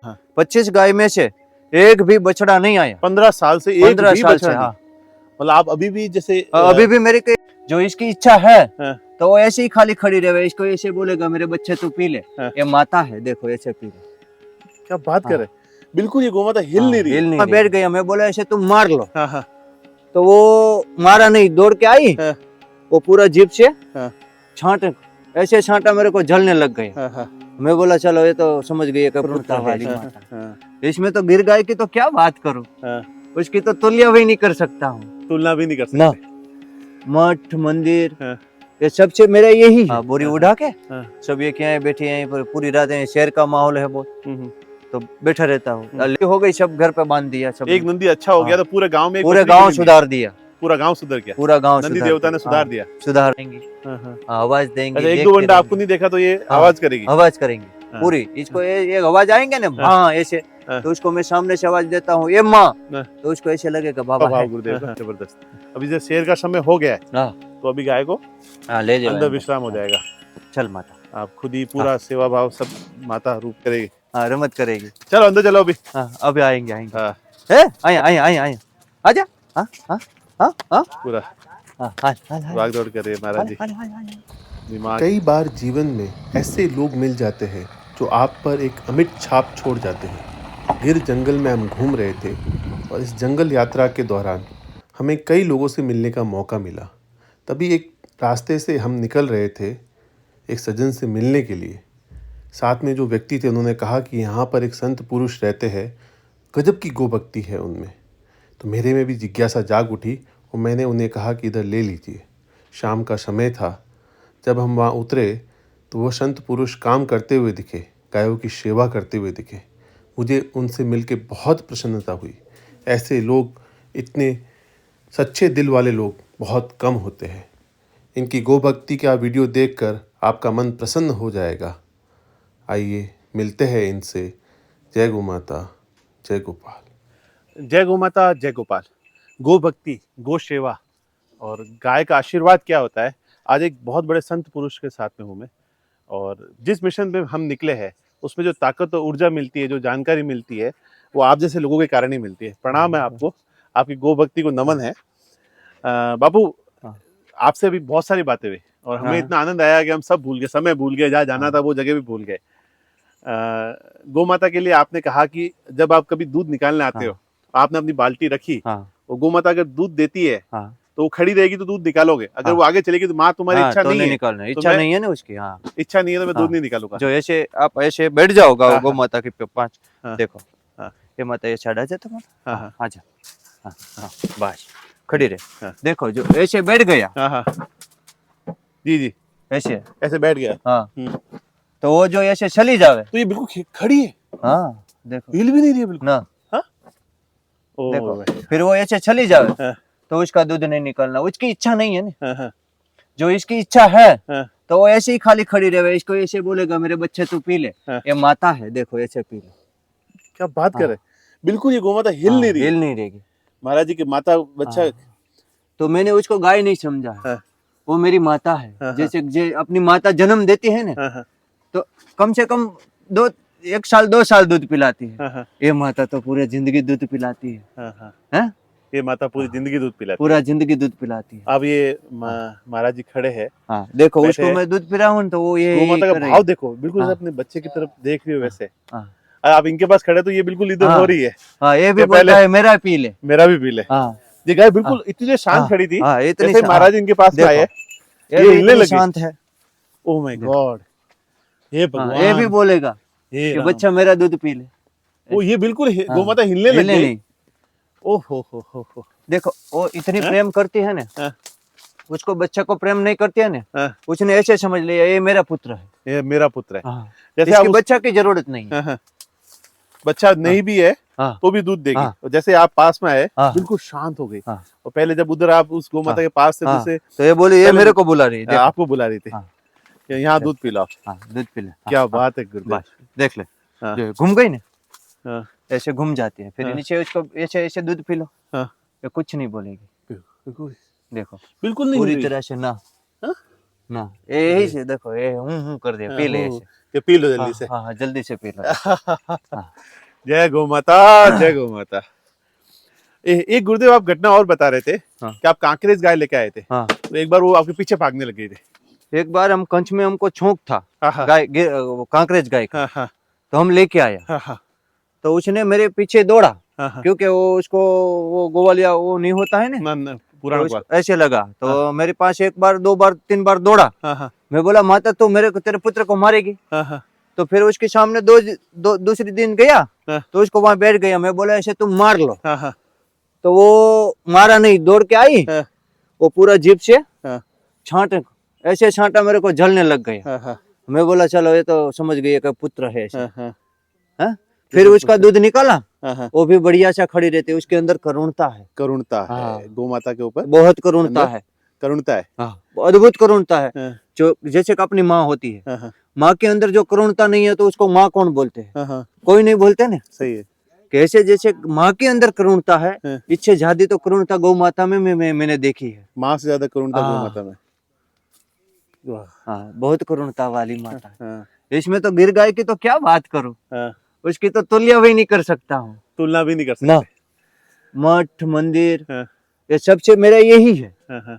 हाँ। 25 गाय में से एक भी बछड़ा नहीं आया। 15 साल से एक 15 भी साल बछड़ा से, नहीं। हाँ। मतलब आप अभी भी जैसे अभी भी मेरे के जो इसकी इच्छा है हाँ। तो वो ऐसे ही खाली खड़ी रहे, इसको ऐसे बोलेगा मेरे बच्चे तू पी ले। हाँ। ये माता है, देखो ऐसे पी ले। क्या बात कर हाँ। रहे हैं, बिल्कुल ये गोमाता हिल नहीं रही है। मैं बैठ गया, मैं बोला ऐसे तुम मार लो, हाँ हाँ तो वो मारा नहीं, दौड़ के आई। हाँ। वो पूरा जीप से हाँ। छांट, ऐसे छांटा मेरे को जलने लग गया। हाँ हाँ। मैं बोला चलो ये तो समझ गई कपूरता वाली माता, इसमें तो गिर गाय की तो क्या बात करूं, उसकी तो तुलना भी नहीं कर सकता हूँ। तुलना भी नहीं कर ना, सकते। मठ मंदिर हाँ। ये सबसे मेरा यही है। बोरी हाँ। उड़ा के हाँ। सब ये क्या है, बैठे हैं पर पूरी रात है, शहर का माहौल है बहुत, तो बैठा रहता हूँ। हो गई, सब घर पे बांध दिया सब। एक नंदी अच्छा हो गया तो पूरे गांव में एक पूरे मछली गांव मिली। सुधार दिया, पूरा गांव सुधर गया, पूरा गांव नंदी देवता ने सुधार दिया। सुधारेंगे, हाँ। आवाज देंगे। अच्छा, एक दो घंटा आपको नहीं देखा तो ये आवाज करेगी। आवाज करेंगे हाँ। पूरी, इसको ये आवाज आएंगे ना माँ ऐसे, हाँ। तो उसको मैं सामने से आवाज देता हूँ ये माँ, हाँ। तो उसको ऐसे लगेगा बाबा है। गुरुदेव का जबरदस्त। अभी जैसे शेर का समय हो गया है तो अभी गाय को ले जाओ अंदर विश्राम हो जाएगा। चल माता, आप खुद ही पूरा सेवा भाव सब माता रूप करेगी। रमत करेगी। चलो अंदर चलो अभी। अभी आएंगे आएंगे। हाँ। आए आए आए आए, आजा। पूरा भाग दौड़ कर रही है महाराज जी। दिमाग। कई बार जीवन में ऐसे लोग मिल जाते हैं जो आप पर एक अमिट छाप छोड़ जाते हैं। गिर जंगल में हम घूम रहे थे और इस जंगल यात्रा के दौरान हमें कई लोगों से मिलने का मौका मिला। तभी एक रास्ते से हम निकल रहे थे एक सज्जन से मिलने के लिए। साथ में जो व्यक्ति थे उन्होंने कहा कि यहाँ पर एक संत पुरुष रहते हैं, गजब की गोभक्ति है उनमें। तो मेरे में भी जिज्ञासा जाग उठी और मैंने उन्हें कहा कि इधर ले लीजिए। शाम का समय था। जब हम वहाँ उतरे तो वो संत पुरुष काम करते हुए दिखे, गायों की सेवा करते हुए दिखे। मुझे उनसे मिलके बहुत प्रसन्नता हुई। ऐसे लोग, इतने सच्चे दिल वाले लोग बहुत कम होते हैं। इनकी गोभक्ति का वीडियो देखकर आपका मन प्रसन्न हो जाएगा। आइए मिलते हैं इनसे। जय गौ माता, जय गोपाल। जय गौ माता, जय गोपाल। गो भक्ति, गो सेवा और गाय का आशीर्वाद क्या होता है, आज एक बहुत बड़े संत पुरुष के साथ में हूँ मैं। और जिस मिशन पे हम निकले हैं उसमें जो ताकत और ऊर्जा मिलती है, जो जानकारी मिलती है, वो आप जैसे लोगों के कारण ही मिलती है। प्रणाम है आपको, आपकी गो भक्ति को नमन है। बापू, आपसे अभी बहुत सारी बातें हुई और हमें इतना आनंद आया कि हम सब भूल गए, समय भूल गए, जहाँ जाना था वो जगह भी भूल गए। गौ माता के लिए आपने कहा कि जब आप कभी दूध निकालने आते हो, आपने अपनी बाल्टी रखी, वो गौ माता अगर दूध देती है तो वो खड़ी रहेगी तो दूध निकालोगे, अगर वो आगे चलेगी तो माँ तुम्हारी इच्छा तो नहीं है, निकालना, इच्छा नहीं है ना उसकी, इच्छा नहीं है तो मैं दूध नहीं निकालूंगा। जो ऐसे आप ऐसे बैठ जाओगा गौ माता के पांच, देखो ये माता ये छड़ा जाता है, आजा, बस खड़ी रहे। देखो जो ऐसे बैठ गया, जी जी, ऐसे ऐसे बैठ गया, तो वो जो ऐसे चली जावे तो ये बिल्कुल खड़ी है। देखो हिल भी नहीं रही है बिल्कुल ना। देखो फिर वो ऐसे चली जावे तो उसका दूध नहीं निकलना, उसकी इच्छा नहीं है ना। जो इसकी इच्छा है तो वो ऐसे ही खाली खड़ी रहे, इसको ऐसे बोलेगा मेरे बच्चे तू पी ले। ये माता है, देखो ऐसे पी ले। क्या बात कर रहे, बिल्कुल ये गौ माता हिल नहीं रही, हिल नहीं रहेगी। महाराज जी की माता बच्चा। तो मैंने उसको गाय नहीं समझा, वो मेरी माता है। जैसे अपनी माता जन्म देती है ना, तो कम से कम 1 साल 2 साल दूध पिलाती है। ये माता तो पूरी जिंदगी दूध पिलाती है। ये माता पूरी जिंदगी दूध पिलाती है, पूरा जिंदगी दूध पिलाती है। अब ये महाराज जी खड़े हैं, देखो उसको मैं दूध पिलाऊं तो वो ये गौ माता का भाव देखो, बिल्कुल अपने बच्चे की तरफ देख रही हो वैसे। आप इनके पास खड़े तो ये बिल्कुल इधर हो रही है। ये भी बोलता है मेरा पी ले, मेरा भी पी ले। ये गाय बिल्कुल इतनी शांत खड़ी थी, जैसे महाराज इनके पास में आए, ये हिलने लगी। शांत है। ओह माय गॉड, ये भगवान, ये भी बोलेगा कि बच्चा मेरा दूध पी ले। वो ये बिल्कुल गौ माता हिलने लगी। ओहो हो, देखो वो इतनी प्रेम करती है ना, उसको बच्चा को प्रेम नहीं करती है ना, उसने ऐसे समझ लिया ये मेरा पुत्र है, ये मेरा पुत्र है। जैसे आप बच्चा की जरूरत नहीं है, बच्चा नहीं भी है तो भी दूध देगी। और जैसे आप पास में आए बिल्कुल शांत हो गई। और पहले जब उधर आप उस गौ माता के पास थे तो ये बोली ये मेरे को बुला रही है, आपको बुला रही थी, यहाँ दूध पिलाओ, दूध पी ले। क्या बात है गुरुदेव, देख ले घूम गई ना, ऐसे घूम जाती है, फिर नीचे उसको ऐसे ऐसे दूध पी लो, ये कुछ नहीं बोलेगी। देखो बिल्कुल नहीं, पूरी तरह से ना, ना यही से देखो ये हूँ कर दिया, पी ले ऐसे। ये पी लो जल्दी से। हाँ हाँ जल्दी से पी लो। हाँ जय गौ माता, जय गौ माता। एक गुरुदेव आप घटना और बता रहे थे कि आप कांकरेज गाय लेके आए थे। हाँ तो एक बार वो आपके पीछे भागने लग गई थी। एक बार हम कंच में हमको छोंक था हाँ, गाय कांकरेज गाय का, हाँ, हाँ, तो हम लेके आया, हाँ, हाँ, तो उसने मेरे पीछे दौड़ा, हाँ, हाँ, क्योंकि वो उसको वो गोवालिया वो नहीं होता है ना, ना, ना, तो पुराना उसको बात। ऐसे लगा, तो मेरे पास एक बार दो बार तीन बार दौड़ा। हाँ, हाँ, मैं बोला माता तू मेरे को तेरे पुत्र को मारेगी। हाँ, हाँ, तो फिर उसके सामने दूसरी दिन गया, हाँ, तो उसको वहां बैठ गया। मैं बोला ऐसे तुम मार लो, हाँ, हाँ, तो वो मारा नहीं, दौड़ के आई, हाँ, वो पूरा जीप से हाँ, छांट ऐसे छांटा, मेरे को जलने लग गया। हाँ, हाँ, मैं बोला चलो ये तो समझ गई कि पुत्र है ऐसे। हाँ, हाँ, हाँ? फिर उसका दूध निकाला, हाँ, हाँ, वो भी बढ़िया सा खड़ी रहती है, उसके अंदर करुणता है, करुणता हाँ। है गौ माता के ऊपर, बहुत करुणता अंदर है, करुणता है। हाँ अद्भुत करुणता है, हाँ, जो जैसे कि अपनी माँ होती है। हाँ, हाँ, माँ के अंदर जो करुणता नहीं है तो उसको माँ कौन बोलते हैं? हाँ, हाँ, कोई नहीं बोलते ना। सही है। कैसे जैसे माँ के अंदर करुणता है, हाँ। इससे ज्यादा तो करुणता गौ माता में मैंने देखी है। माँ से ज्यादा करुणता गौ हाँ। माता में। वाह। हाँ बहुत करुणता वाली माता है। हाँ, इसमें तो गिर गाय की तो क्या बात करूं, हाँ, उसकी तो तुलना भी नहीं कर सकता हूँ। तुलना भी नहीं कर ना सकते। मठ मंदिर हाँ, ये सबसे मेरा यही है। हाँ, हाँ,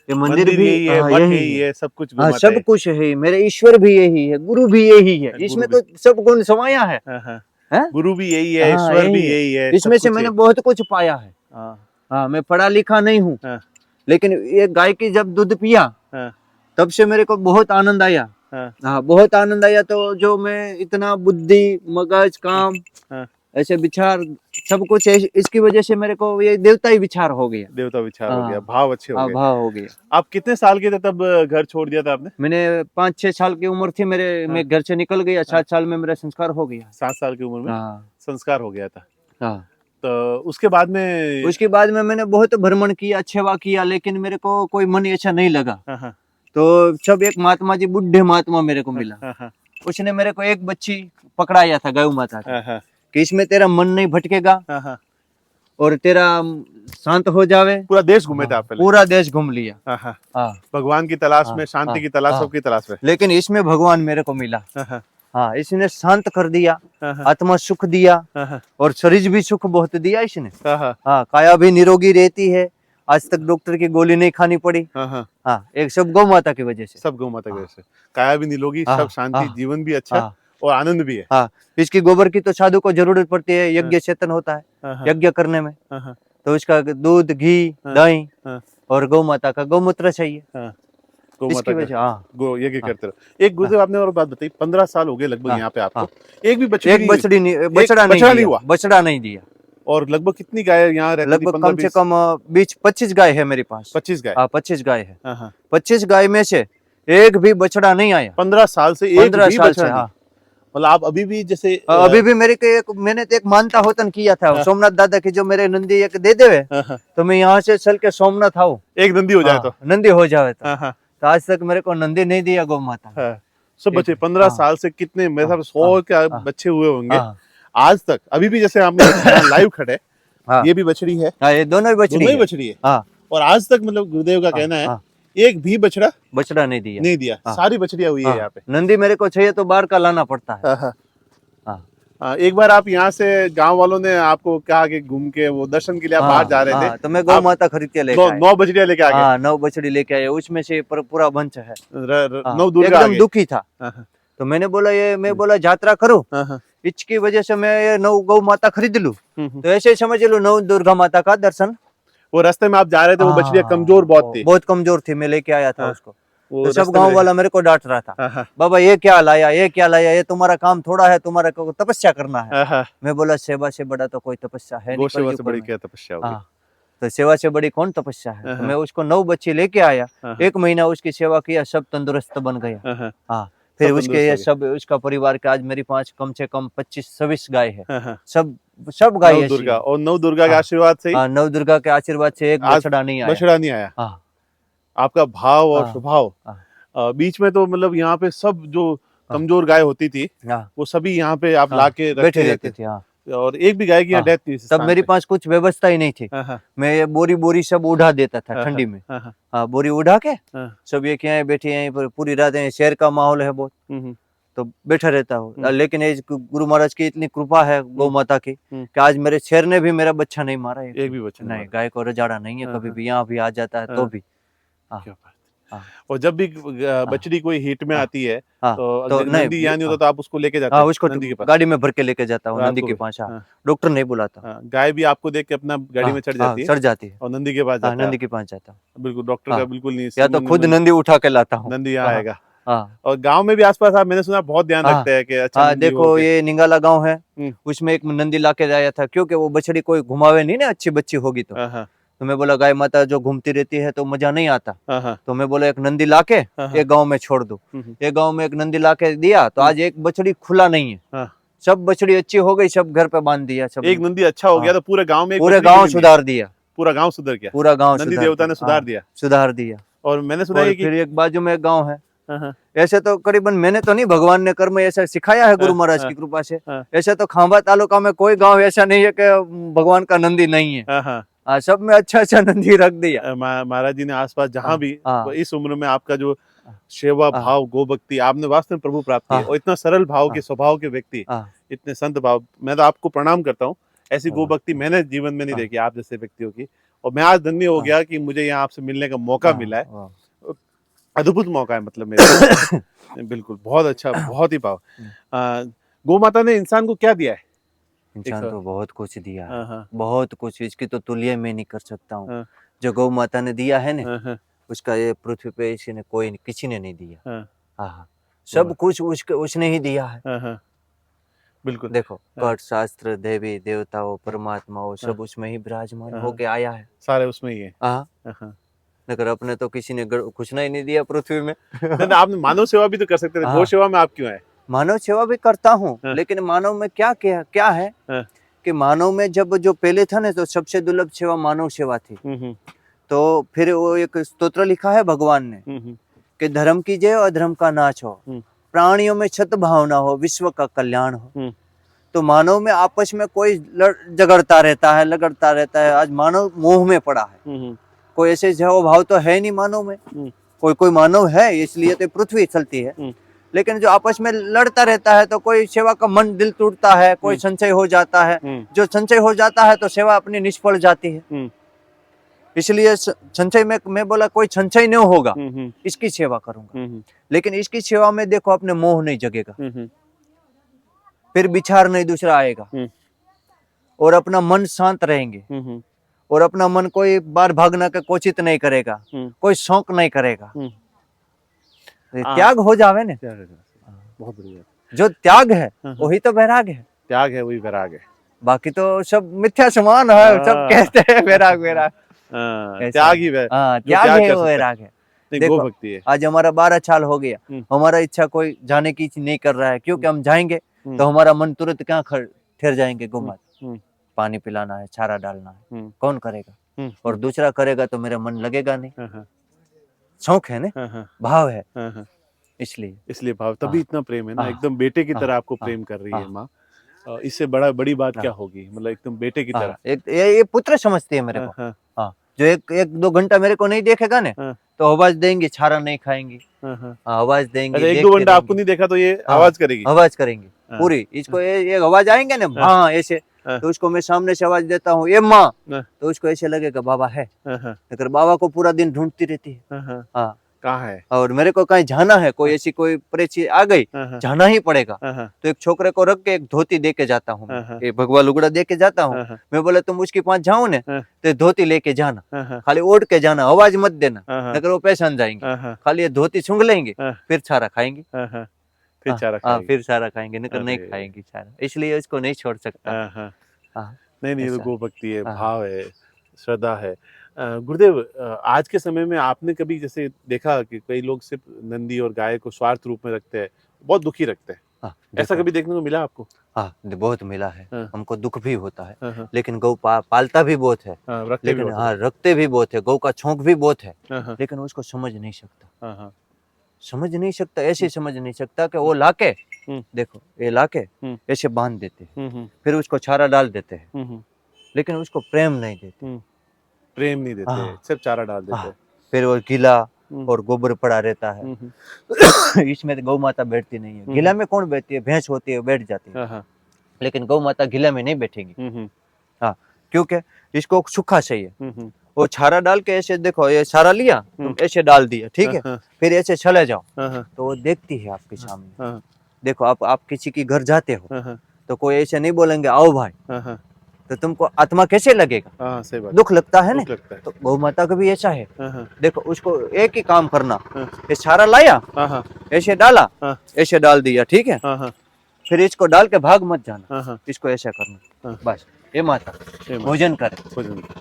ये मंदिर भी यही है, हाँ, मठ यही यही है, सब कुछ गौ हाँ माता सब है। कुछ है, मेरे ईश्वर भी यही है, गुरु भी यही है, गुरु इसमें भी। तो सब गुण समाया है। हाँ, हाँ, हैं? गुरु भी यही है, हाँ ईश्वर भी यही है, यही है, इसमें सब से कुछ मैंने है। बहुत कुछ पाया है। हाँ, हाँ मैं पढ़ा लिखा नहीं हूँ, हाँ, लेकिन ये गाय की जब दूध पिया हाँ, तब से मेरे को बहुत आनंद आया। हाँ, हाँ बहुत आनंद आया, तो जो मैं इतना बुद्धि मगज काम हाँ, ऐसे विचार सब कुछ इसकी वजह से मेरे को ये देवता ही विचार हो गया। देवता विचार हो गया, हाँ भाव अच्छे हो हाँ गए। भाव हो गया। आप कितने साल के थे तब घर छोड़ दिया था आपने? मैंने 5-6 साल की उम्र थी मेरे, मैं घर से निकल गया, 7 साल में मेरा संस्कार हो गया। 7 साल की उम्र में हाँ संस्कार हो गया था। हाँ तो उसके बाद में उसके बाद में मैंने बहुत भ्रमण किया, सेवा किया, लेकिन मेरे को कोई मन ऐसा नहीं लगा। हाँ, हाँ, तो सब एक महात्मा जी, बुढ़े महात्मा मेरे को मिला, हाँ, हाँ, उसने मेरे को एक बच्ची पकड़ाया था गौ माता का, हाँ, हाँ, कि इसमें तेरा मन नहीं भटकेगा हाँ, हाँ। और तेरा शांत हो जावे। पूरा देश घूमे थे आप पहले? पूरा देश घूम लिया। हाँ, हाँ, हाँ भगवान की तलाश हाँ, में, शांति हाँ, की तलाश, हाँ। सबकी तलाश में। लेकिन इसमें भगवान मेरे को मिला। हाँ, हाँ, हाँ इसने शांत कर दिया, हाँ, हाँ, आत्मा सुख दिया, हाँ, हाँ, और शरीर भी सुख बहुत दिया इसने। हाँ, हाँ, हाँ काया भी निरोगी रहती है, आज तक डॉक्टर की गोली नहीं खानी पड़ी। हाँ, हाँ, हाँ एक सब गौ माता की वजह से। सब गौ माता की वजह से। काया भी निरोगी, हाँ, सब शांति, हाँ, जीवन भी अच्छा हाँ और आनंद भी है। हाँ इसकी गोबर की तो साधु को जरूरत पड़ती है, यज्ञ चेतन होता है हाँ, हाँ, यज्ञ करने में, हाँ, हाँ, तो उसका दूध घी हाँ, दही हाँ, और गौ माता का गौमूत्र चाहिए, हाँ, गौ इसकी माता वजह। का हाँ गो यज्ञ हाँ, करते रहो। एक गुरुदेव आपने और बात बताई, 15 साल हो गए लगभग हाँ, यहाँ पे आपको, हाँ। एक भी बछड़ी एक नहीं बछड़ी नहीं, हुई? बछड़ा नहीं बछड़ा नहीं दिया, हुआ? बछड़ा नहीं दिया। और लगभग कितनी गाय यहाँ रहती थी? लगभग 15 कम से 20 कम 25 गाय है मेरे पास। 25 गाय? हाँ 25 गाय है। हाँ, हाँ, 25 गाय में से एक भी बछड़ा नहीं आया 15 साल से एक 15 भी साल बछड़ा से। नहीं? हाँ मतलब आप अभी भी जैसे अभी भी मेरे के मैंने तो एक मानता होतन किया था हाँ। सोमनाथ दादा की, जो मेरे नंदी एक दे देवे हाँ, हाँ, तो मैं यहाँ से चल के सोमनाथ आऊँ, एक नंदी हो जाए तो। नंदी हो जावे तो। हाँ, हाँ, तो आज तक मेरे को नंदी नहीं दिया गौ माता ने। हाँ, सब बच्चे 15 हाँ, साल से कितने, मेरे हाँ, हिसाब से 100 के हाँ, बच्चे हुए होंगे हाँ आज तक। अभी भी जैसे आपने यहाँ लाइव खड़े, हाँ ये भी बछड़ी है, हाँ ये दोनों ही बछड़ी दोनों ही है। बछड़ी है। हाँ और आज तक मतलब गुरुदेव का हाँ, कहना है हाँ, एक भी बछड़ा बछड़ा नहीं दिया। नहीं दिया, हाँ, सारी बछड़ियां हुई है हाँ, यहाँ पे। नंदी मेरे को चाहिए तो बाहर का लाना पड़ता है। हाँ, हाँ, हाँ हाँ, एक बार आप यहाँ से गांव वालों ने आपको कहा कि घूम के वो दर्शन के लिए आप बाहर जा रहे थे, हाँ, तो मैं गौ आप माता खरीद के लेके आया। 9 बछड़ियां लेके आ गए। हाँ 9 बछड़ी लेके आए, उसमें से पूरा बंच है। हाँ, 9 दुर्गा आ एकदम गए। दुखी था। हाँ, हाँ, तो मैंने बोला मैं बोला यात्रा करूं, हाँ, हाँ, इसकी वजह से मैं ये 9 गौ माता खरीद लूं, हम्म। तो ऐसे समझ लो 9 दुर्गा माता का दर्शन। वो रास्ते में आप जा रहे थे, वो बछड़ियां कमजोर बहुत थी। बहुत कमजोर थी, मैं लेके आया था हाँ, उसको। वो तो सब रास्ते में गांव वाला मेरे को डांट रहा था, हाँ, हाँ, बाबा ये क्या लाया, ये क्या लाया, ये तुम्हारा काम थोड़ा है, तुम्हारा को तपस्या करना है। हाँ, हाँ, मैं बोला सेवा से बड़ा तो कोई तपस्या है नहीं गौ सेवा से कलयुग बड़ी में। क्या तपस्या होगी। हाँ तो सेवा से बड़ी कौन तपस्या है। तो हाँ, मैं उसको 9 बच्चे लेके आया, हाँ, 1 महीना उसकी सेवा किया, सब तंदुरुस्त बन गया। हाँ, हाँ, हाँ फिर सब उसके तंदुरुस्त ये हो गए। सब उसका परिवार के आज मेरी 5 कम से कम 25-26 गाय है। हाँ, हाँ, सब गाय 9 ऐसी दुर्गा, है। और 9 दुर्गा के हाँ, आशीर्वाद से ही हाँ 9 दुर्गा के आशीर्वाद से एक आज बछड़ा नहीं आया। बछड़ा नहीं आया। हाँ आपका भाव और हाँ, स्वभाव, हाँ, बीच में तो मतलब यहाँ पे सब जो हाँ, कमजोर गाय होती थी हाँ, वो सभी यहाँ पे आप हाँ, लाके बैठे रखते रहते रहते, थे। हाँ और एक भी गाय की यहाँ हाँ, डेथ नहीं हुई इस तब स्थान मेरी पे? पास कुछ व्यवस्था ही नहीं थी। हाँ, हाँ, मैं ये बोरी बोरी सब उड़ा देता था हाँ, ठंडी में। हाँ, हाँ, हाँ, बोरी उड़ा के हाँ, सब एक यहाँ बैठे यहीं पर पूरी रात, यहीं शहर का माहौल है बहुत, हम्म, तो बैठा रहता हूँ। हम्म। लेकिन ये गुरु महाराज की इतनी कृपा है गौ माता की कि आज मेरे शेर ने भी मेरा बच्चा नहीं मारा एक भी बच्चा नहीं नहीं, मारा। गाय को रजाड़ा नहीं है, हाँ, कभी हाँ, भी यहाँ भी आ जाता है तो हाँ। भी। हाँ, क्या बात है। हाँ, और जब भी बछड़ी कोई हीट में हाँ, आती है हाँ, तो तो अगर नहीं, नंदी यहाँ नहीं हाँ, होता तो आप उसको लेके जाते हाँ, हैं उसको नंदी के पास? गाड़ी में भर के लेके जाता हूँ रात नंदी को के भी? पास। हाँ, हाँ, डॉक्टर नहीं बुलाता। हाँ, गाय भी आपको देख के अपना गाड़ी हाँ, में चढ़ हाँ, जाती है चढ़ जाती है। और नंदी के पास हाँ, जाता है? नंदी के पास जाता हूँ। बिल्कुल, डॉक्टर का हाँ, बिल्कुल नहीं, या तो सीमन खुद विमन, नंदी उठा के लाता हूँ। नंदी यहाँ हाँ, आएगा। हाँ, और गांव में भी आसपास आप, मैंने सुना, बहुत ध्यान हाँ, रखते हैं कि अच्छा हाँ, नंदी हो देखो के। ये निंगाला गांव है, हम्म, उसमें एक नंदी लाके लाया था, क्योंकि वो बछड़ी कोई घुमावे नहीं ना, अच्छी बच्ची होगी हाँ, हाँ, तो मैं बोला गाय माता जो घूमती रहती है तो मजा नहीं आता, हाँ, हाँ, तो मैं बोला एक नंदी लाके हाँ, हाँ, एक गांव में छोड़ दो। एक गांव में एक नंदी लाके दिया तो आज एक बछड़ी खुला नहीं है, हाँ। सब बछड़ी अच्छी हो गई, सब घर पे बांध दिया सब। एक नंदी अच्छा हो गया हाँ, तो पूरे गांव में एक पूरे बछड़ी गांव खुली नहीं है। सुधार दिया, पूरा गांव सुधर गया, पूरा गांव नंदी सुधार देवता ने दिया। सुधार हाँ, दिया। सुधार दिया। और मैंने सुना और है कि फिर एक बाजू में एक गांव है, हाँ, हाँ, ऐसे तो करीबन मैंने तो नहीं, भगवान ने कर्म ऐसा सिखाया है गुरु महाराज की कृपा से। हाँ, ऐसे तो खांबा तालुका में कोई गांव ऐसा नहीं है कि भगवान का नंदी नहीं है। हाँ, हाँ, हाँ, सब में अच्छा अच्छा नंदी रख दिया। महाराज जी ने आसपास जहां हाँ, भी हाँ, इस उम्र में आपका जो सेवा हाँ, भाव, गो भक्ति आपने वास्तव में प्रभु प्राप्त की है। हाँ, और इतना सरल भाव के हाँ, स्वभाव के व्यक्ति, हाँ, इतने संत भाव, मैं तो आपको प्रणाम करता हूँ। ऐसी गो हाँ, भक्ति मैंने जीवन में नहीं हाँ, देखी आप जैसे व्यक्तियों की। और मैं आज धन्य हो हाँ, गया कि मुझे यहाँ आपसे मिलने का मौका मिला है। हाँ, अद्भुत मौका है मतलब मेरे लिए। बिल्कुल, बहुत अच्छा, बहुत ही भाव। गौ माता ने इंसान को क्या दिया है? इंसान तो बहुत कुछ दिया है, हाँ, हाँ, बहुत कुछ, इसकी तो तुलना मैं नहीं कर सकता हूँ। हाँ, जो गौ माता ने दिया है ना, हाँ, हाँ, उसका ये पृथ्वी पे इसी ने कोई किसी ने नहीं दिया। हाँ, हाँ, सब कुछ उसने ही दिया है। हाँ, हाँ, बिल्कुल। देखो हाँ, कट शास्त्र, देवी देवताओं, परमात्माओं, सब हाँ, उसमें ही विराजमान हाँ, होके आया है। सारे उसमें ही है। हाँ, हाँ, हाँ। नगर अपने तो किसी ने कुछ नहीं नहीं दिया पृथ्वी में। नहीं, नहीं, आपने मानव सेवा भी तो कर सकते थे, हाँ, गौ सेवा में आप क्यों आए? मानव सेवा भी करता हूँ, हाँ, लेकिन मानव में क्या क्या क्या है हाँ, कि मानव में जब जो पहले था ना, तो सबसे दुर्लभ सेवा मानव सेवा थी। हम्म, तो फिर वो एक स्तोत्र लिखा है भगवान ने हम्म, कि धर्म की जय और धर्म का नाश हो, हम्म, प्राणियों में सद्भावना हो, विश्व का कल्याण हो। हम्म, तो मानव में आपस में कोई झगड़ता रहता है, लगड़ता रहता है। आज मानव मोह में पड़ा है, हम्म, कोई ऐसे भाव तो है नहीं मानव में। कोई कोई मानव है, इसलिए तो पृथ्वी चलती है। लेकिन जो आपस में लड़ता रहता है तो कोई सेवा का मन दिल टूटता है, कोई संशय हो जाता है। जो संशय हो जाता है तो सेवा अपनी निष्फल जाती है। इसलिए संशय में मैं बोला कोई संशय नहीं होगा, इसकी सेवा करूंगा। लेकिन इसकी सेवा में देखो अपने मोह नहीं जगेगा, फिर विचार नहीं दूसरा आएगा, और अपना मन शांत रहेंगे, और अपना मन कोई बार भागना का कोशिश नहीं करेगा, कोई शौक नहीं करेगा। त्याग हो जावे ने, बहुत बढ़िया। जो त्याग है वही तो वैराग है। त्याग है वही वैराग है, बाकी तो सब मिथ्या समान है, सब कहते हैं वैराग वैराग। त्याग ही है, त्याग है वो वैराग है। देखो भक्ति है। आज हमारा 12 साल हो गया, हमारा इच्छा कोई जाने की नहीं कर रहा है, क्योंकि हम जाएंगे तो हमारा मन तुरंत कहाँ ठहर जाएंगे। गौ माता पानी पिलाना है, चारा डालना है, कौन करेगा? और दूसरा करेगा तो मेरा मन लगेगा नहीं। शौक है ना, भाव है, इसलिए भाव, तभी इतना प्रेम है ना, एकदम बेटे की तरह आपको प्रेम कर रही है माँ। इससे बड़ी बात क्या होगी, मतलब एकदम बेटे की तरह। ये पुत्र समझती है मेरे को। जो एक 2 घंटा मेरे को नहीं देखेगा ना, तो आवाज देंगे, छारा नहीं खाएंगे, आवाज देंगे। 1-2 घंटा आपको नहीं देखा तो ये आवाज करेगी, आवाज करेंगे पूरी। इसको ये आवाज आएंगे ना, हाँ ऐसे, तो उसको मैं सामने से आवाज देता हूँ, ये माँ, तो उसको ऐसे लगेगा बाबा है। अगर बाबा को पूरा दिन ढूंढती रहती है, हाँ कहाँ है, और मेरे को कहीं जाना है, कोई ऐसी कोई परिस्थिति आ गई, जाना ही पड़ेगा, तो एक छोकरे को रख के एक धोती दे के जाता हूँ, एक भगवा लुगड़ा दे के जाता हूँ। मैं बोले तुम उसके पास जाओ ना, तो धोती लेके जाना, खाली ओढ़ के जाना, आवाज मत देना, अगर वो पहचान जाएंगे। खाली ये धोती सूंघ लेंगे, फिर छारा खाएंगे, फिर छारा खाएंगे, नहीं नहीं खाएंगे छारा। इसलिए इसको नहीं छोड़ सकता। नहीं, ये तो गो भक्ति है, भाव है, श्रद्धा है। गुरुदेव, आज के समय में आपने कभी जैसे देखा कि कई लोग सिर्फ नंदी और गाय को स्वार्थ रूप में रखते हैं, बहुत दुखी रखते हैं, ऐसा कभी देखने को मिला आपको? हाँ, बहुत मिला है। हमको दुख भी होता है, लेकिन गौ पालता भी बहुत है, लेकिन रखते भी बहुत है। गौ का छौंक भी बहुत है, लेकिन उसको समझ नहीं सकता, ऐसे समझ नहीं सकता कि वो लाके देखो ये लाके ऐसे बांध देते हैं, फिर उसको चारा डाल देते हैं, लेकिन उसको प्रेम नहीं देते। प्रेम नहीं देते, हाँ। सिर्फ चारा डाल देते हैं। फिर वो गीला और गोबर पड़ा रहता है। इसमें तो गौ माता बैठती नहीं है। गीला में कौन बैठती है? भैंस होती है, बैठ जाती है, हाँ, लेकिन गौ माता गीला में नहीं बैठेगी। हाँ, क्योंकि इसको सूखा चाहिए। वो छारा डाल के ऐसे देखो, ये छारा लिया तुम ऐसे डाल दिया, ठीक है, फिर ऐसे चले जाओ तो वो देखती है आपके सामने। देखो आप किसी के घर जाते हो तो कोई ऐसे नहीं बोलेंगे आओ भाई, तो तुमको आत्मा कैसे लगेगा? हाँ, सही बात। दुख लगता है ना। दुख लगता है। तो गौ माता का भी ऐसा है। देखो उसको एक ही काम करना, ये छारा लाया ऐसे डाला, ऐसे डाल दिया, ठीक है, फिर इसको डाल के भाग मत जाना, इसको ऐसा करना, बस। ये माता भोजन करे।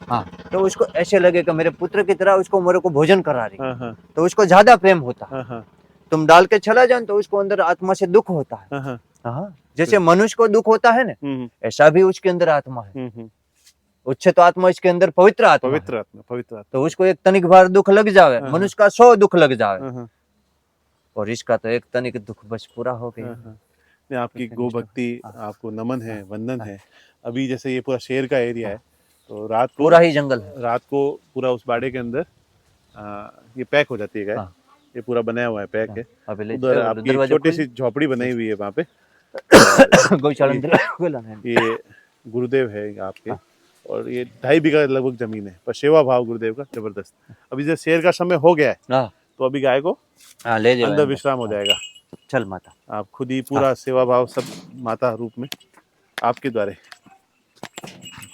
हाँ, तो उसको ऐसे लगेगा मेरे पुत्र की तरह उसको मेरे को भोजन करा रही, तो उसको ज्यादा प्रेम होता है। तुम डाल के चला जाओ तो उसको अंदर आत्मा से दुख होता है। हाँ, जैसे मनुष्य को दुख होता है ना, ऐसा भी उसके अंदर आत्मा है। उससे तो आत्मा इसके अंदर पवित्र आत्मा है। पवित्र आत्मा। तो उसको एक तनिक बार दुख लग जावे, मनुष्य का 100 दुख लग जावे, और इसका तो एक तनिक दुख बस पूरा हो गया। आपकी गो भक्ति, आपको नमन है, वंदन है। अभी जैसे ये पूरा शेर का एरिया है, तो रात को पूरा ही जंगल है। रात को पूरा उस बाड़े के अंदर ये पैक हो जाती है गाय। ये पूरा बनाया हुआ है, पैक है। उधर आपकी छोटी सी झोपड़ी बनाई हुई है वहाँ पे। ये गुरुदेव है आपके, और ये 2.5 बीघा लगभग जमीन है, पर सेवा भाव गुरुदेव का जबरदस्त। अभी जैसे शेर का समय हो गया है, तो अभी गाय को ले जाओ, अंदर विश्राम हो जाएगा। चल माता, आप खुद ही पूरा सेवा भाव सब माता रूप में आपके द्वारे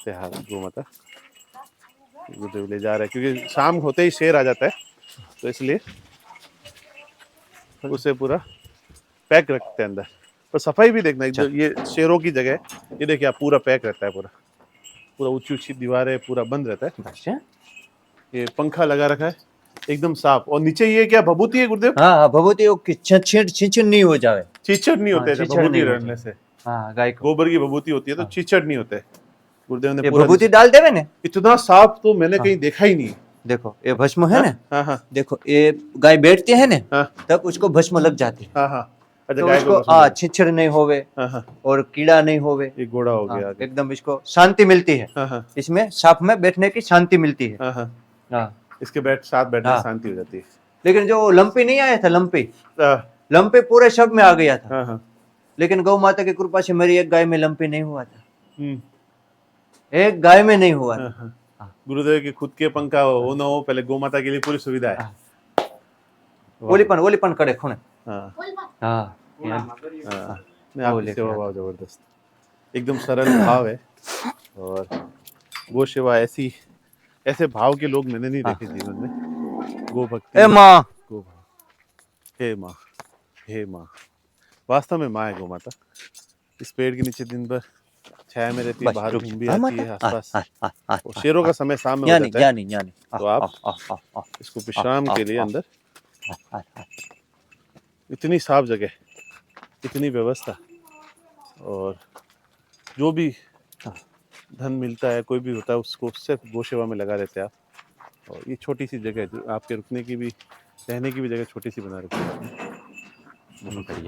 से हाल गो माता गुरुदेव ले जा रहे हैं, क्योंकि शाम होते ही शेर आ जाता है, तो इसलिए उसे पूरा पैक रखते हैं अंदर। तो सफाई भी देखना, जो ये शेरों की जगह, ये देखिए आप, पूरा पैक रहता है, पूरा ऊंची ऊंची दीवारें, पूरा बंद रहता है। ये पंखा लगा रखा है एकदम साफ, और नीचे ये क्या भभूति है गुरुदेव? हाँ, भभूति छींचड़ नहीं हो जावे। चीचड़ नहीं होते भभूति रहने से। हाँ, गाय को गोबर की भभूति होती है तो चीचड़ नहीं होते। गुरुदेव ने भभूति डाल देवे ने, इतना साफ तो मैंने कहीं देखा ही नहीं। देखो ये भस्म है ना, देखो ये गाय बैठती है ना, तब उसको भस्म लग जाती है। तो उसको छिछड़ नहीं होवे और कीड़ा नहीं होवे, ये घोड़ा हो गया, एकदम इसको शांति मिलती है। इसमें सांप में बैठने की शांति मिलती है। इसके साथ बैठने शांति हो जाती है। लेकिन जो लंपी नहीं आया था, लंपी पूरे सब में आ गया था, लेकिन गौ माता की कृपा से मेरी एक गाय में लंपी नहीं हुआ था, एक गाय में नहीं हुआ था। गुरुदेव के खुद के पंखा हो ना हो, पहले गौ माता के लिए पूरी सुविधा है। ओलीपन करे खुणे। सेवा भाव जबरदस्त, एकदम सरल भाव है। और गो सेवा ऐसे भाव के लोग मैंने नहीं देखे जीवन में। गो भक्ति, हे माँ, गो भाव, हे माँ, हे माँ, वास्तव में माँ है गो माता। इस पेड़ के नीचे दिन भर छाया में रहती है, बाहर घूम भी आती है आसपास। और शेरों का समय शाम में हो जाता है, तो आप इसको विश्राम के लिए अंदर, इतनी साफ जगह, इतनी व्यवस्था, और जो भी धन मिलता है, कोई भी होता है, उसको सिर्फ गो सेवा में लगा रहते हैं आप। और ये छोटी सी जगह, जो आपके रुकने की भी, रहने की भी जगह छोटी सी बना रखी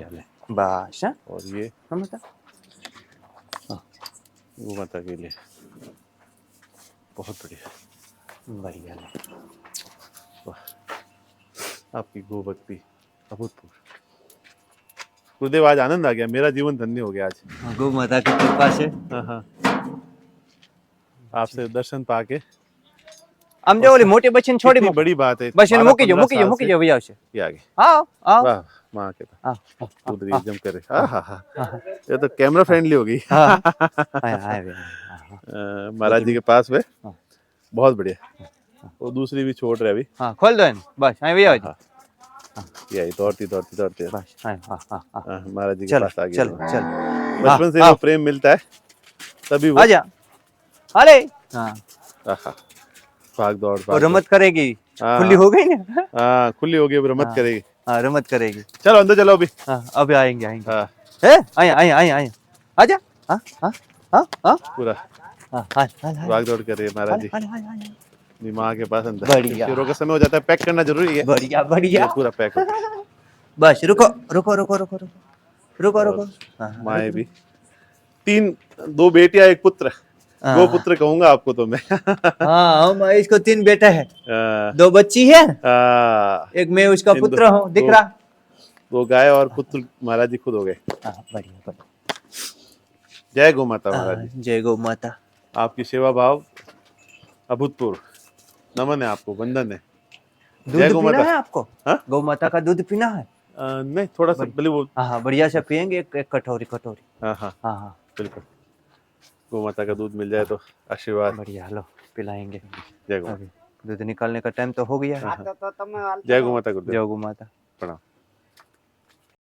है। बस। और ये गो माता के लिए बहुत बढ़िया। आपकी गो भक्ति अभूतपूर्व। गुरुदेव, आज आनंद आ गया, मेरा जीवन धन्य हो गया आज गौ माता की कृपा से। आपसे दर्शन पाके। हम जो मोटी बच्चन छोड़ी, बड़ी बात है। बच्चन मुकी जो भैया उसे ये आगे। आओ वाह, माँ के पास उधर एकदम करे। ये तो कैमरा फ्रेंडली हो गई। महाराज जी के पास में बहुत बढ़िया। वो दूसरी भी छोड़ रहे अभी। खोल दो बस, भैया यही दौड़ती महाराज जी के पास आ गई। चल बचपन से वो प्रेम मिलता है, तभी वो आजा। अरे भाग दौड़ रमत करेगी, खुली हो गई ना। खुली हो गई, रमत करेगी। रमत करेगी। चलो अंदर चलो, अभी अभी आएंगे। आए आजा। पूरा भाग दौड़ कर रही है महाराज जी। माँ के पास अंदर शेरों का समय हो जाता है, पैक करना जरूरी है। बढ़िया पूरा पैक हो। बस रुको। रुको और रुको। हाँ, माए भी, 2 बेटियां 1 पुत्र, हाँ, 2 पुत्र कहूंगा आपको तो मैं। हाँ, हम इसको 3 बेटा है, आ, 2 बच्ची है, आ, एक मैं उसका इन पुत्र हूँ, दिख दो रहा। 2 गाय और पुत्र महाराज जी खुद हो गए। हाँ, बढ़िया बढ़िया। जय गौ माता महाराज जी, जय गौ माता। आपकी सेवा भाव अभूतपूर्व, नमन है आपको, वंदन है। जय दूध गौ पीना माता। है आपको? हाँ? गौ माता का दूध पीना है? नहीं, थोड़ा सा भले वो, हाँ हाँ, बढ़िया से पियेंगे, एक कटोरी कटोरी। हाँ हाँ हाँ हाँ, बिल्कुल, गौ माता का दूध मिल जाए तो आशीर्वाद। बढ़िया, लो पिलाएंगे। जय गौ माता। अभी दूध निकालने का टाइम तो हो गया है। हाँ, हाँ। जय गौ माता गुरुदेव, जय गौ माता। प्रणाम।